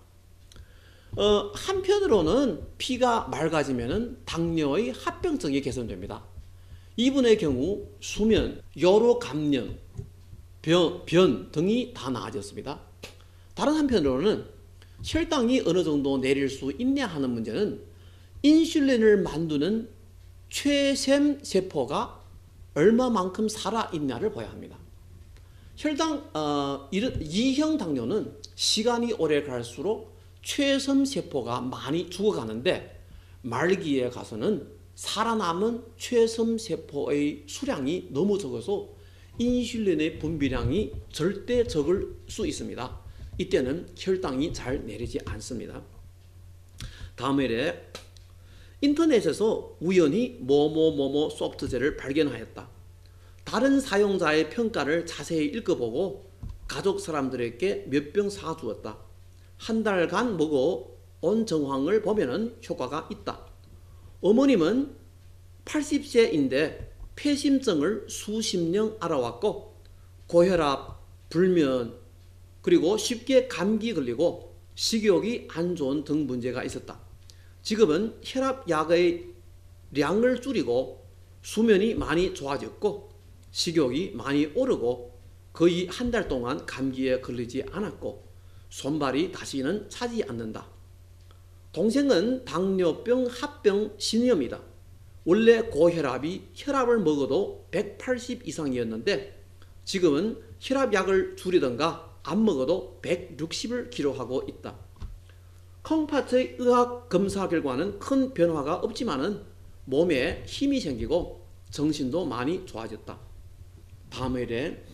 한편으로는 피가 맑아지면 당뇨의 합병증이 개선됩니다. 이분의 경우 수면, 요로 감염, 변 등이 다 나아졌습니다. 다른 한편으로는 혈당이 어느 정도 내릴 수 있냐 하는 문제는 인슐린을 만드는 췌샘 세포가 얼마만큼 살아있냐를 봐야 합니다. 혈당 2형 당뇨는 시간이 오래 갈수록 췌섬 세포가 많이 죽어가는데 말기에 가서는 살아남은 췌섬 세포의 수량이 너무 적어서 인슐린의 분비량이 절대 적을 수 있습니다. 이때는 혈당이 잘 내리지 않습니다. 다음 일에 인터넷에서 우연히 뭐뭐뭐뭐 소프트젤을 발견하였다. 다른 사용자의 평가를 자세히 읽어보고 가족 사람들에게 몇 병 사주었다. 한 달간 먹어 온 정황을 보면 효과가 있다. 어머님은 80세인데 폐심증을 수십 년 알아왔고 고혈압, 불면, 그리고 쉽게 감기 걸리고 식욕이 안 좋은 등 문제가 있었다. 지금은 혈압약의 량을 줄이고 수면이 많이 좋아졌고 식욕이 많이 오르고 거의 한 달 동안 감기에 걸리지 않았고 손발이 다시는 차지 않는다. 동생은 당뇨병 합병 신염이다. 원래 고혈압이 혈압을 먹어도 180 이상이었는데 지금은 혈압약을 줄이던가 안 먹어도 160을 기록하고 있다. 콩팥의 의학 검사 결과는 큰 변화가 없지만은 몸에 힘이 생기고 정신도 많이 좋아졌다. 다음 일에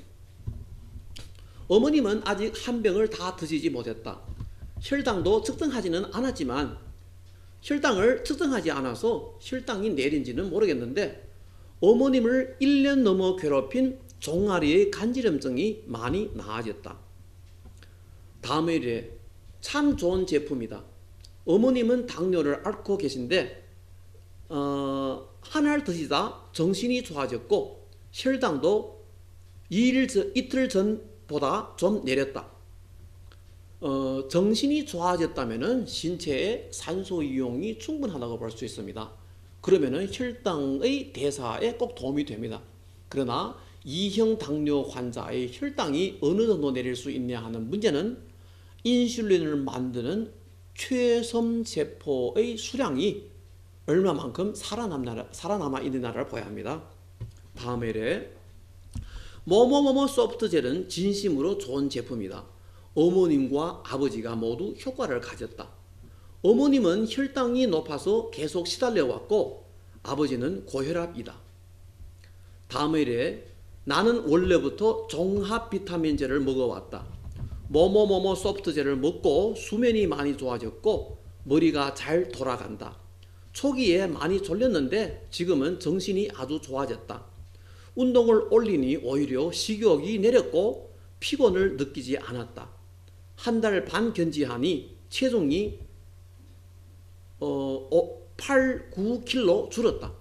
어머님은 아직 한 병을 다 드시지 못했다. 혈당도 측정하지는 않았지만 혈당을 측정하지 않아서 혈당이 내린지는 모르겠는데 어머님을 1년 넘어 괴롭힌 종아리의 간지럼증이 많이 나아졌다. 다음 일에 참 좋은 제품이다. 어머님은 당뇨를 앓고 계신데 한 알 드시다 정신이 좋아졌고 혈당도 이틀 전보다 좀 내렸다. 정신이 좋아졌다면 신체의 산소 이용이 충분하다고 볼 수 있습니다. 그러면 혈당의 대사에 꼭 도움이 됩니다. 그러나 2형 당뇨 환자의 혈당이 어느 정도 내릴 수 있냐 하는 문제는 인슐린을 만드는 췌섬 세포의 수량이 얼마만큼 살아남아 있느냐를 봐야 합니다. 다음 일에 뭐뭐뭐뭐 소프트젤은 진심으로 좋은 제품이다. 어머님과 아버지가 모두 효과를 가졌다. 어머님은 혈당이 높아서 계속 시달려왔고 아버지는 고혈압이다. 다음 일에 나는 원래부터 종합 비타민제를 먹어왔다. 뭐뭐뭐뭐 소프트젤을 먹고 수면이 많이 좋아졌고 머리가 잘 돌아간다. 초기에 많이 졸렸는데 지금은 정신이 아주 좋아졌다. 운동을 올리니 오히려 식욕이 내렸고 피곤을 느끼지 않았다. 한 달 반 견지하니 체중이 8, 9kg 줄었다.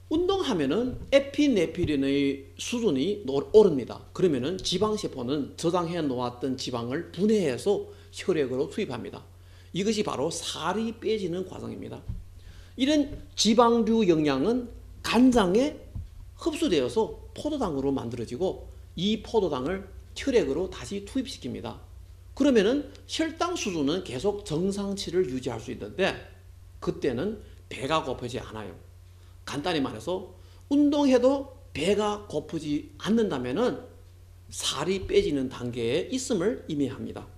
운동하면은 에피네프린의 수준이 오릅니다. 그러면은 지방세포는 저장해 놓았던 지방을 분해해서 혈액으로 투입합니다. 이것이 바로 살이 빼지는 과정입니다. 이런 지방류 영양은 간장에 흡수되어서 포도당으로 만들어지고 이 포도당을 혈액으로 다시 투입시킵니다. 그러면은 혈당 수준은 계속 정상치를 유지할 수 있는데 그때는 배가 고프지 않아요. 간단히 말해서 운동해도 배가 고프지 않는다면은 살이 빼지는 단계에 있음을 의미합니다.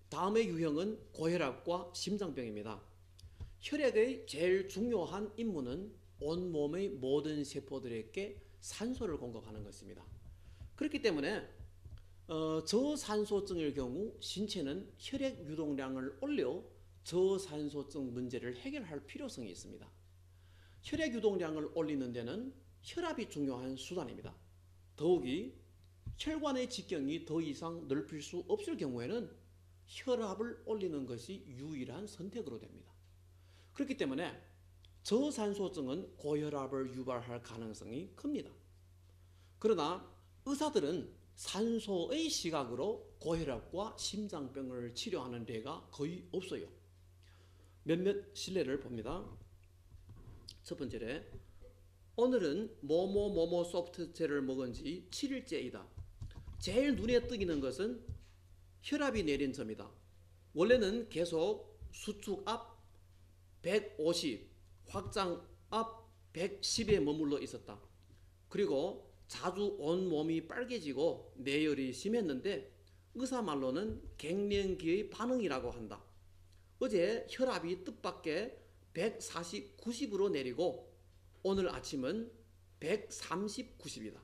다음의 유형은 고혈압과 심장병입니다. 혈액의 제일 중요한 임무는 온몸의 모든 세포들에게 산소를 공급하는 것입니다. 그렇기 때문에 저산소증의 경우 신체는 혈액 유동량을 올려 저산소증 문제를 해결할 필요성이 있습니다. 혈액 유동량을 올리는 데는 혈압이 중요한 수단입니다. 더욱이 혈관의 직경이 더 이상 넓힐 수 없을 경우에는 혈압을 올리는 것이 유일한 선택으로 됩니다. 그렇기 때문에 저산소증은 고혈압을 유발할 가능성이 큽니다. 그러나 의사들은 산소의 시각으로 고혈압과 심장병을 치료하는例가 거의 없어요. 몇몇 실례를 봅니다. 첫 번째로 오늘은 뭐뭐뭐뭐 소프트젤을 먹은 지 7일째이다. 제일 눈에 띄는 것은 혈압이 내린 점이다. 원래는 계속 수축 앞 150, 확장 앞 110에 머물러 있었다. 그리고 자주 온몸이 빨개지고 내열이 심했는데 의사 말로는 갱년기의 반응이라고 한다. 어제 혈압이 뜻밖의 140, 90으로 내리고 오늘 아침은 130, 90이다.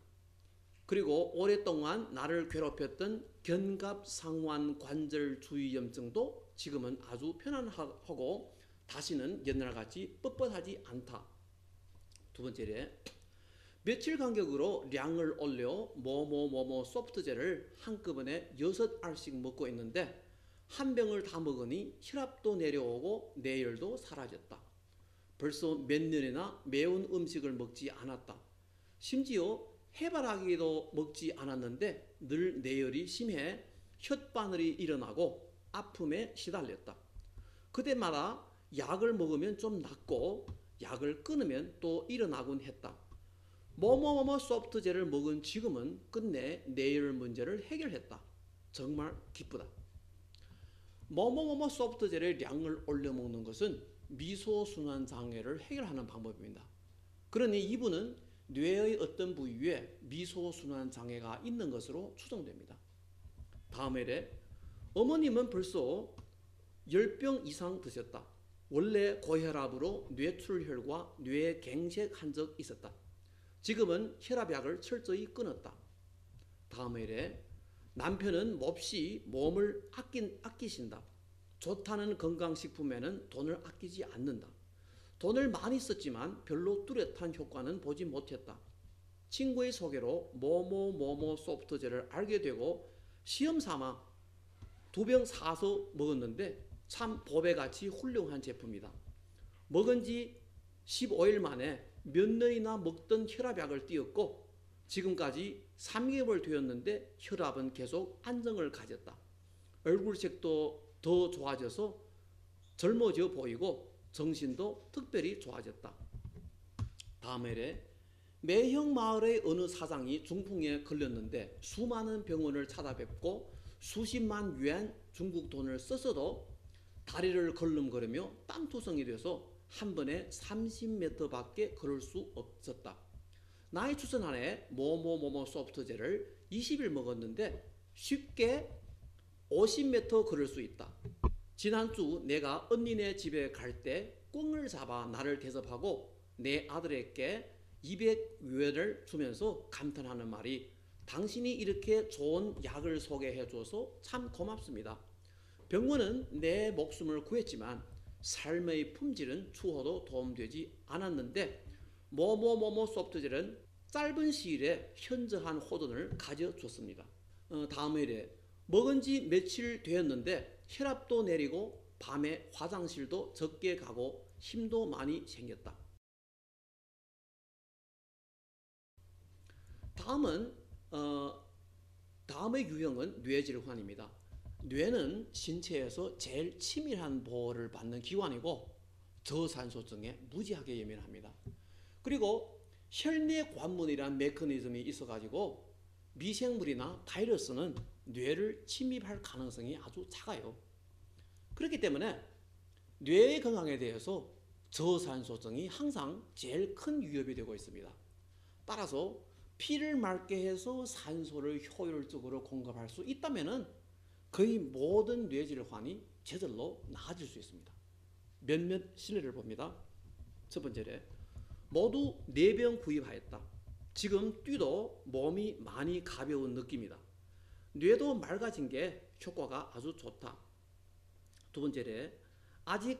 그리고 오랫동안 나를 괴롭혔던 견갑상완 관절 주위염증도 지금은 아주 편안하고 다시는 옛날같이 뻣뻣하지 않다. 두 번째로 며칠 간격으로 량을 올려 뭐뭐뭐뭐 소프트젤을 한꺼번에 6알씩 먹고 있는데 한 병을 다 먹으니 혈압도 내려오고 내열도 사라졌다. 벌써 몇 년이나 매운 음식을 먹지 않았다. 심지어 해바라기도 먹지 않았는데 늘 내열이 심해 혓바늘이 일어나고 아픔에 시달렸다. 그때마다 약을 먹으면 좀 낫고 약을 끊으면 또 일어나곤 했다. 뭐뭐뭐뭐 소프트젤을 먹은 지금은 끝내 내열 문제를 해결했다. 정말 기쁘다. 뭐뭐뭐뭐 소프트젤의 량을 올려 먹는 것은 미소순환 장애를 해결하는 방법입니다. 그러니 이분은 뇌의 어떤 부위에 미소순환 장애가 있는 것으로 추정됩니다. 다음에 어머님은 벌써 10병 이상 드셨다. 원래 고혈압으로 뇌출혈과 뇌갱색한 적 있었다. 지금은 혈압약을 철저히 끊었다. 다음에 남편은 몹시 몸을 아끼신다. 좋다는 건강식품에는 돈을 아끼지 않는다. 돈을 많이 썼지만 별로 뚜렷한 효과는 보지 못했다. 친구의 소개로 뭐뭐뭐뭐 소프트젤을 알게 되고 시험삼아 2병 사서 먹었는데 참 보배같이 훌륭한 제품이다. 먹은 지 15일 만에 몇 년이나 먹던 혈압약을 띄웠고 지금까지 3개월 되었는데 혈압은 계속 안정을 가졌다. 얼굴색도 더 좋아져서 젊어져 보이고 정신도 특별히 좋아졌다. 다음에 매형 마을의 어느 사장이 중풍에 걸렸는데 수많은 병원을 찾아뵙고 수십만 유엔 중국 돈을 썼어도 다리를 걸음걸으며 땀투성이 돼서 한 번에 30m 밖에 걸을 수 없었다. 나의 추천 안에 뭐뭐뭐뭐 소프트젤을 20일 먹었는데 쉽게 50m 걸을 수 있다. 지난주 내가 언니네 집에 갈 때 꽁을 잡아 나를 대접하고 내 아들에게 200유엔을 주면서 감탄하는 말이 당신이 이렇게 좋은 약을 소개해줘서 참 고맙습니다. 병원은 내 목숨을 구했지만 삶의 품질은 추호도 도움되지 않았는데 뭐뭐뭐뭐 소프트젤은 짧은 시일에 현저한 호전을 가져줬습니다. 다음에 먹은 지 며칠 되었는데 혈압도 내리고 밤에 화장실도 적게 가고 힘도 많이 생겼다. 다음의 유형은 뇌질환입니다. 뇌는 신체에서 제일 치밀한 보호를 받는 기관이고 저산소증에 무지하게 예민합니다. 그리고 혈내 관문이라는 메커니즘이 있어가지고 미생물이나 바이러스는 뇌를 침입할 가능성이 아주 작아요. 그렇기 때문에 뇌의 건강에 대해서 저산소증이 항상 제일 큰 위협이 되고 있습니다. 따라서 피를 맑게 해서 산소를 효율적으로 공급할 수 있다면 거의 모든 뇌질환이 저절로 나아질 수 있습니다. 몇몇 실례를 봅니다. 첫 번째로 모두 4병 구입하였다. 지금 뛰도 몸이 많이 가벼운 느낌이다. 뇌도 맑아진 게 효과가 아주 좋다. 두 번째로 아직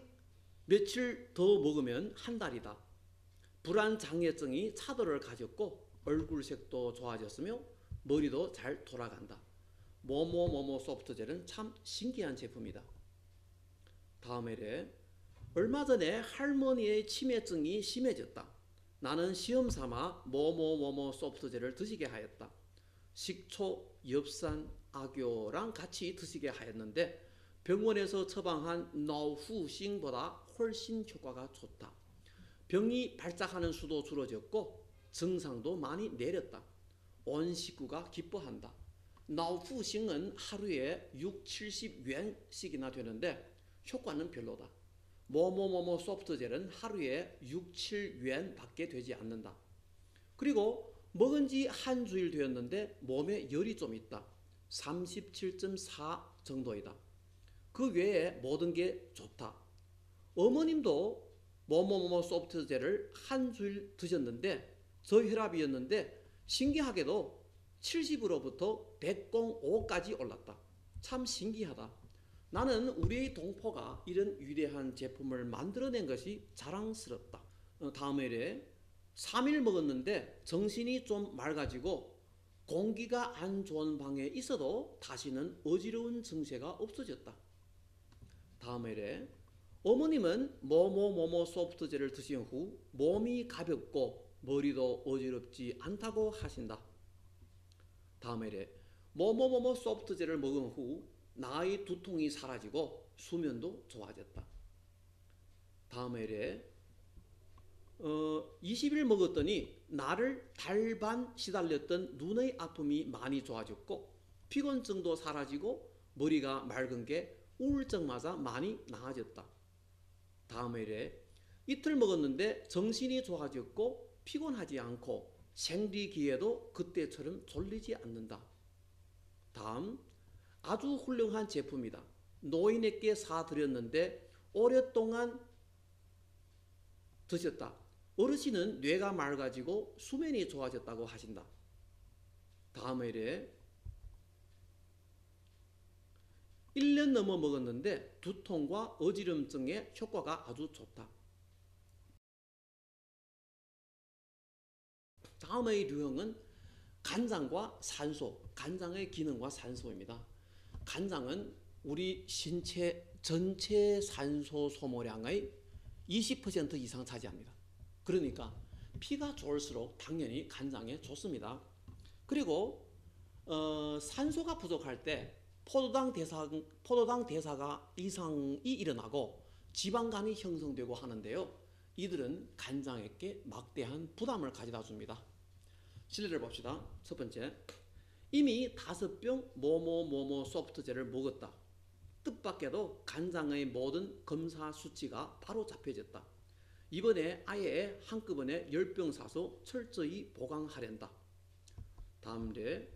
며칠 더 먹으면 한 달이다. 불안장애증이 차도를 가졌고 얼굴색도 좋아졌으며 머리도 잘 돌아간다. 뭐뭐뭐뭐 소프트젤은 참 신기한 제품이다. 다음에 얼마 전에 할머니의 치매증이 심해졌다. 나는 시험삼아 뭐뭐뭐뭐 소프트젤을 드시게 하였다. 식초, 엽산, 악효랑 같이 드시게 하였는데 병원에서 처방한 노후싱보다 훨씬 효과가 좋다. 병이 발작하는 수도 줄어졌고 증상도 많이 내렸다. 온 식구가 기뻐한다. 노후싱은 하루에 6, 70yuan씩이나 되는데 효과는 별로다. 뭐뭐뭐뭐 소프트젤은 하루에 6, 7yuan 밖에 되지 않는다. 그리고 먹은 지 한 주일 되었는데 몸에 열이 좀 있다. 37.4 정도이다. 그 외에 모든 게 좋다. 어머님도 뭐뭐뭐뭐 소프트젤을 한 주일 드셨는데 저혈압이었는데 신기하게도 70으로부터 105까지 올랐다. 참 신기하다. 나는 우리의 동포가 이런 위대한 제품을 만들어낸 것이 자랑스럽다. 다음 회에 3일 먹었는데 정신이 좀 맑아지고 공기가 안 좋은 방에 있어도 다시는 어지러운 증세가 없어졌다. 다음 회에 어머님은 뭐뭐뭐뭐 소프트젤을 드신 후 몸이 가볍고 머리도 어지럽지 않다고 하신다. 다음 회에 뭐뭐뭐뭐 소프트젤을 먹은 후 나의 두통이 사라지고 수면도 좋아졌다. 다음 회에 20일 먹었더니 나를 달반 시달렸던 눈의 아픔이 많이 좋아졌고 피곤증도 사라지고 머리가 맑은 게 우울증마저 많이 나아졌다. 다음 회에 이틀 먹었는데 정신이 좋아졌고 피곤하지 않고 생리기에도 그때처럼 졸리지 않는다. 다음, 아주 훌륭한 제품이다. 노인에게 사드렸는데 오랫동안 드셨다. 어르신은 뇌가 맑아지고 수면이 좋아졌다고 하신다. 다음 회에 1년 넘어 먹었는데 두통과 어지럼증에 효과가 아주 좋다. 다음의 유형은 간장과 산소, 간장의 기능과 산소입니다. 간장은 우리 신체 전체 산소 소모량의 20% 이상 차지합니다. 그러니까 피가 좋을수록 당연히 간장에 좋습니다. 그리고 산소가 부족할 때 포도당 대사가 이상이 일어나고 지방간이 형성되고 하는데요. 이들은 간장에게 막대한 부담을 가져다 줍니다. 실례를 봅시다. 첫 번째, 이미 5병 뭐뭐뭐뭐 소프트젤을 먹었다. 뜻밖에도 간장의 모든 검사 수치가 바로 잡혀졌다. 이번에 아예 한꺼번에 10병 사서 철저히 보강하련다. 다음 례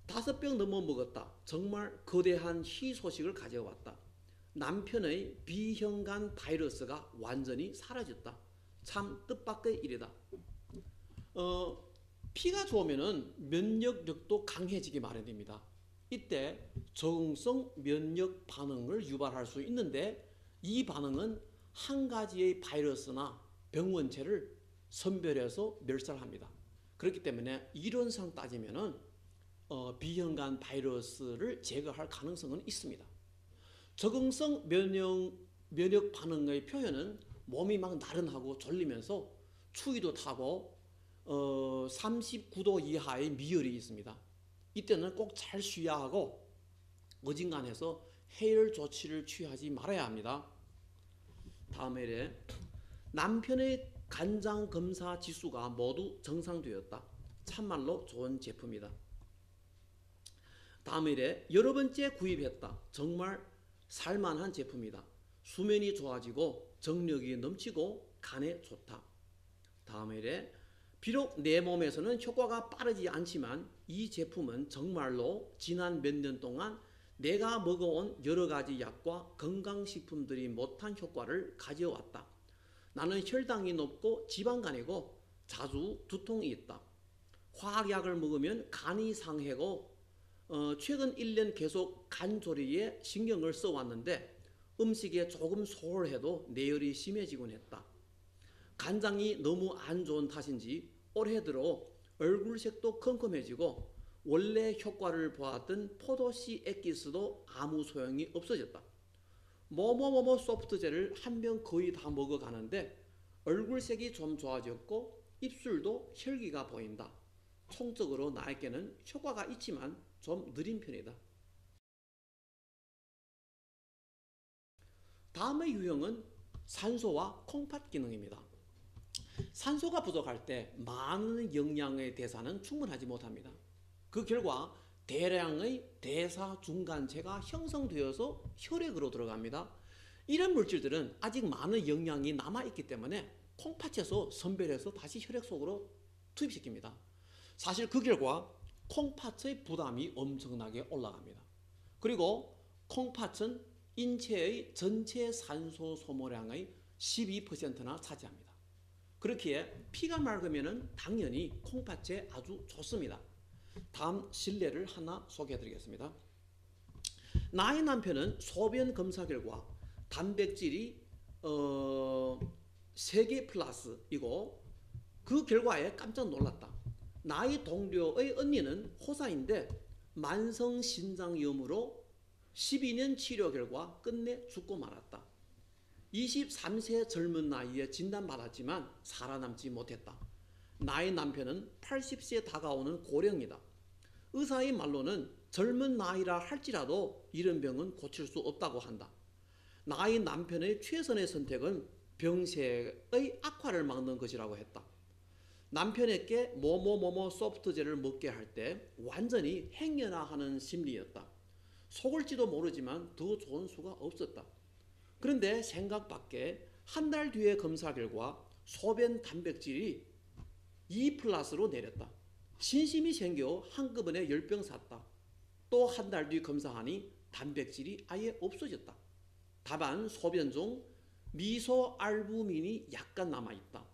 5병 넘어 먹었다. 정말 거대한 희소식을 가져왔다. 남편의 비형간 바이러스가 완전히 사라졌다. 참 뜻밖의 일이다. 피가 좋으면 면역력도 강해지기 마련입니다. 이때 적응성 면역 반응을 유발할 수 있는데 이 반응은 한 가지의 바이러스나 병원체를 선별해서 멸살합니다. 그렇기 때문에 이론상 따지면은 비형간 바이러스를 제거할 가능성은 있습니다. 적응성 면역 반응의 표현은 몸이 막 나른하고 졸리면서 추위도 타고 39도 이하의 미열이 있습니다. 이때는 꼭 잘 쉬어야 하고 어진간해서 해열 조치를 취하지 말아야 합니다. 다음 회에 남편의 간장 검사 지수가 모두 정상되었다. 참말로 좋은 제품이다. 다음 회에 여러 번째 구입했다. 정말 살만한 제품이다. 수면이 좋아지고 정력이 넘치고 간에 좋다. 다음 회에 비록 내 몸에서는 효과가 빠르지 않지만 이 제품은 정말로 지난 몇 년 동안 내가 먹어온 여러 가지 약과 건강식품들이 못한 효과를 가져왔다. 나는 혈당이 높고 지방간이고 자주 두통이 있다. 화학약을 먹으면 간이 상해고 최근 1년 계속 간조리에 신경을 써왔는데 음식에 조금 소홀해도 내열이 심해지곤 했다. 간장이 너무 안 좋은 탓인지 올해 들어 얼굴색도 컴컴해지고 원래 효과를 보았던 포도씨 액기스도 아무 소용이 없어졌다. 뭐뭐뭐뭐 소프트젤을 한 병 거의 다 먹어가는데 얼굴색이 좀 좋아졌고 입술도 혈기가 보인다. 총적으로 나에게는 효과가 있지만 좀 느린 편이다. 다음의 유형은 산소와 콩팥 기능입니다. 산소가 부족할 때 많은 영양의 대사는 충분하지 못합니다. 그 결과 대량의 대사 중간체가 형성되어서 혈액으로 들어갑니다. 이런 물질들은 아직 많은 영양이 남아있기 때문에 콩팥에서 선별해서 다시 혈액 속으로 투입시킵니다. 사실 그 결과 콩팥의 부담이 엄청나게 올라갑니다. 그리고 콩팥은 인체의 전체 산소 소모량의 12%나 차지합니다. 그렇기에 피가 맑으면 당연히 콩팥에 아주 좋습니다. 다음 실례를 하나 소개해 드리겠습니다. 나의 남편은 소변 검사 결과 단백질이 3개 플러스이고 그 결과에 깜짝 놀랐다. 나의 동료의 언니는 호사인데 만성신장염으로 12년 치료 결과 끝내 죽고 말았다. 23세 젊은 나이에 진단받았지만 살아남지 못했다. 나의 남편은 80세 다가오는 고령이다. 의사의 말로는 젊은 나이라 할지라도 이런 병은 고칠 수 없다고 한다. 나의 남편의 최선의 선택은 병세의 악화를 막는 것이라고 했다. 남편에게 뭐뭐뭐뭐 소프트젤을 먹게 할 때 완전히 행여나하는 심리였다. 속을지도 모르지만 더 좋은 수가 없었다. 그런데 생각 밖에 한 달 뒤에 검사 결과 소변 단백질이 2 플러스로 내렸다. 신심이 생겨 한꺼번에 10병 샀다. 또 한 달 뒤 검사하니 단백질이 아예 없어졌다. 다만 소변 중 미소알부민이 약간 남아있다.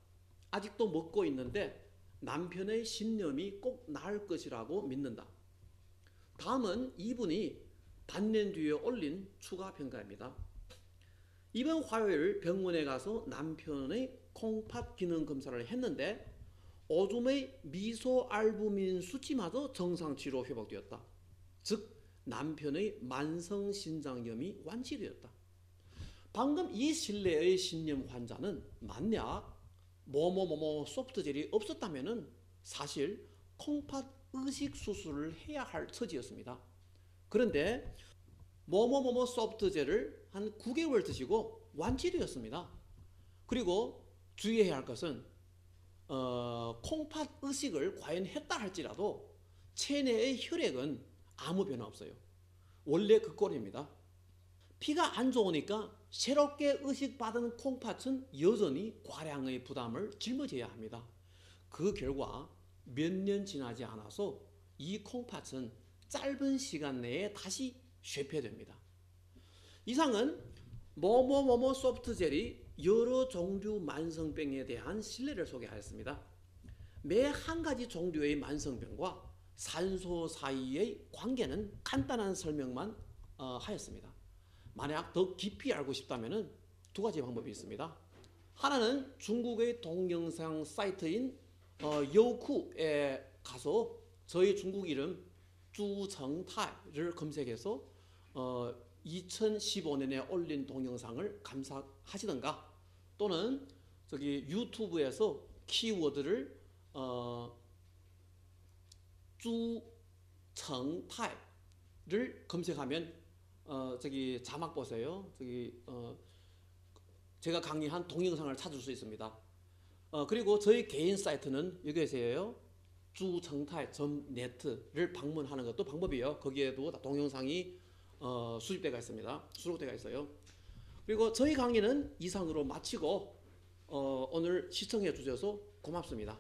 아직도 먹고 있는데 남편의 신념이 꼭 나을 것이라고 믿는다. 다음은 이분이 반년 뒤에 올린 추가 평가입니다. 이번 화요일 병원에 가서 남편의 콩팥 기능 검사를 했는데 오줌의 미소알부민 수치마저 정상치로 회복되었다. 즉 남편의 만성신장염이 완치되었다. 방금 이 실내의 신념 환자는 만약 뭐뭐뭐뭐 소프트젤이 없었다면 사실 콩팥 의식 수술을 해야 할 처지였습니다. 그런데 뭐뭐뭐뭐 소프트젤을 한 9개월 드시고 완치되었습니다. 그리고 주의해야 할 것은 콩팥 의식을 과연 했다 할지라도 체내의 혈액은 아무 변화 없어요. 원래 그 꼴입니다. 피가 안 좋으니까 새롭게 의식받은 콩팥은 여전히 과량의 부담을 짊어져야 합니다. 그 결과 몇 년 지나지 않아서 이 콩팥은 짧은 시간 내에 다시 쇠폐됩니다. 이상은 뭐뭐뭐뭐 소프트젤이 여러 종류 만성병에 대한 신뢰를 소개하였습니다. 매 한 가지 종류의 만성병과 산소 사이의 관계는 간단한 설명만 하였습니다. 만약 더 깊이 알고 싶다면 두 가지 방법이 있습니다. 하나는 중국의 동영상 사이트인 여우쿠에 가서 저희 중국 이름 주정타를 검색해서 2015년에 올린 동영상을 감상하시던가 또는 저기 유튜브에서 키워드를 주정타를 검색하면 저기 자막 보세요. 저기 제가 강의한 동영상을 찾을 수 있습니다. 그리고 저희 개인 사이트는 여기에서요. 주정타이.net를 방문하는 것도 방법이에요. 거기에도 동영상이 수록되어 있어요. 그리고 저희 강의는 이상으로 마치고 오늘 시청해 주셔서 고맙습니다.